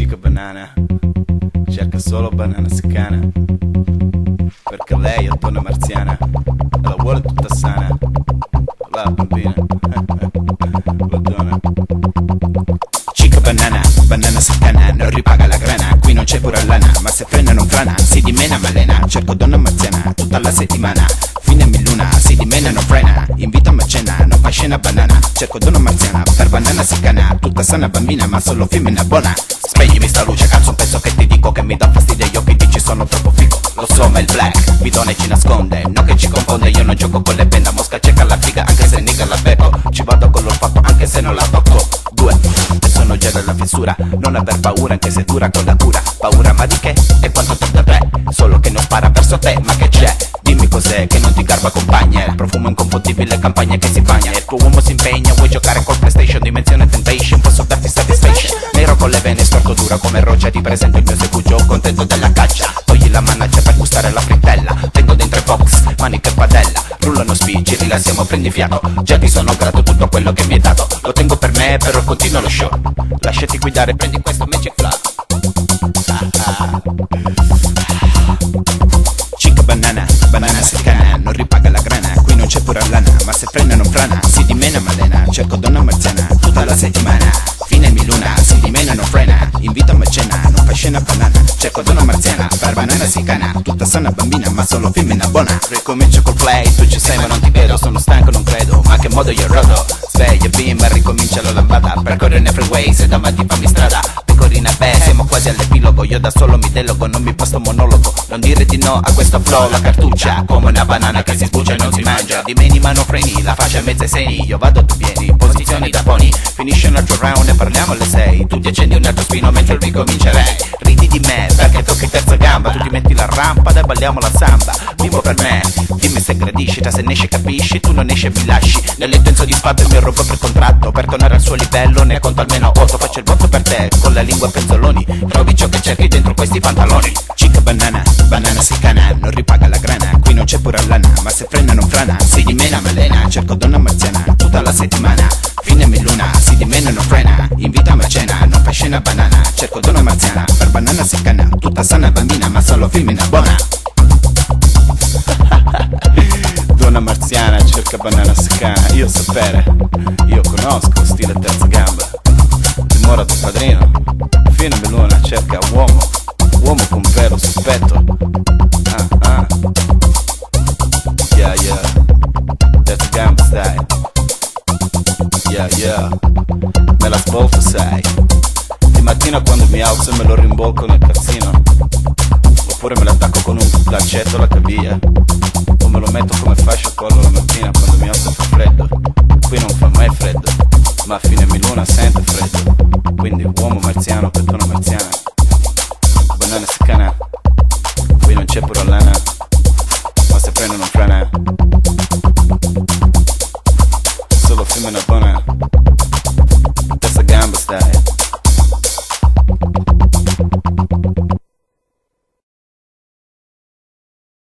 Chica banana cerca solo banana secana, perché lei è donna marziana e la vuole tutta sana. La bambina la donna. Chica banana, banana secana, non ripaga la grana, qui non c'è pura lana, ma se frena non frana, si dimena malena, cerco donna marziana tutta la settimana, fine milluna, si dimena non frena, invitami a cena, non fa scena banana, cerco donna marziana, per banana secana, tutta sana bambina, ma solo femmina buona. Spegnimi sta luce, cazzo un pezzo che ti dico che mi dà fastidio, gli occhi dici sono troppo figo, lo so ma il black, mi dona e ci nasconde, no che ci confonde, io non gioco con le penne, mosca cerca la figa, anche se nigga la becco, ci vado con l'olfatto anche se non la tocco. Due, e sono già dalla fessura, non aver paura anche se dura con la cura, paura ma di che? E quanto tocca te? Solo che non spara verso te, ma che c'è? Dimmi cos'è che non ti garba compagna, il profumo inconfondibile, campagna che si bagna, il tuo uomo si impegna, vuoi giocare col PlayStation, dimensione Temptation, posso darti satisfaction, nero con le vene, storto dura come roccia, ti presento il mio segugio, contento della caccia, togli la manaccia per gustare la frittella, tengo dentro i box, maniche e padella, rullano spingi, rilassiamo, prendi fiato, già ti sono grato tutto quello che mi hai dato, lo tengo per me, però continua lo show, lasciati guidare, prendi questo Magic Flow. Chica banana, banana secana, non ripaga la grana, qui non c'è pura lana, ma se frena non frana, si dimena malena, cerco donna marziana tutta la settimana, fine milluna, si dimena non frena, invitami a cena, non fa scena banana, cerco donna marziana, per banana secana, tutta sana bambina, ma solo femmina buona. Ricomincio col play, tu ci sei ma non ti vedo, sono stanco non credo, ma che modo io rodo, sveglia bimba, ricomincia la lambada, percorre nei freeway, se davanti fammi strada, pecorina beh, siamo quasi all'epilogo, io da solo mi delogo, non mi posto monologo, non dire di no a questo flow, la cartuccia, come una banana che si sbuccia e non si mangia, di meni ma non freni, la faccia a mezza e seni, io vado tu vieni, posizioni da pony, finisce un altro round e parliamo alle 6, tu ti accendi un altro spino mentre ricomincerei, ridi di me, perché tocchi terza gamba, tu ti metti la rampa e balliamo la samba, vivo per me, dimmi se gradisci, da se ne esce capisci, tu non esci e mi lasci, nell'intenso di spazio mi rubo per contratto, per tornare al suo livello ne conto almeno 8, faccio il botto per te, con la lingua a penzoloni, trovi ciò che cerchi dentro questi pantaloni. Chica banana, banana secana, non ripaga la grana, qui non c'è pura lana, ma se frena non frana, si dimena malena, cerco donna marziana tutta la settimana, fine milluna, si dimena non frena, invitami a cena, non fa scena banana, cerco donna marziana, per banana secana, tutta sana bambina, ma solo femmina buona. Donna marziana cerca banana secana, io sapere, io conosco stile terza gamba, dimora tuo padrino, fine milluna cerca uomo, uomo con vero sospetto, yeah yeah, terza gamba style, yeah yeah, me la svolto sai, di mattina quando mi alzo e me lo rimbolco nel cazzino, oppure me l'attacco con un lancetto alla caviglia, o me lo metto come fascia a collo la mattina quando mi alzo e fa freddo, qui non fa mai freddo, ma a fine milluna sente freddo, quindi uomo marziano per donna marziana, banana secana, qui non c'è pura lana, ma se prende non frana, solo femmina buona.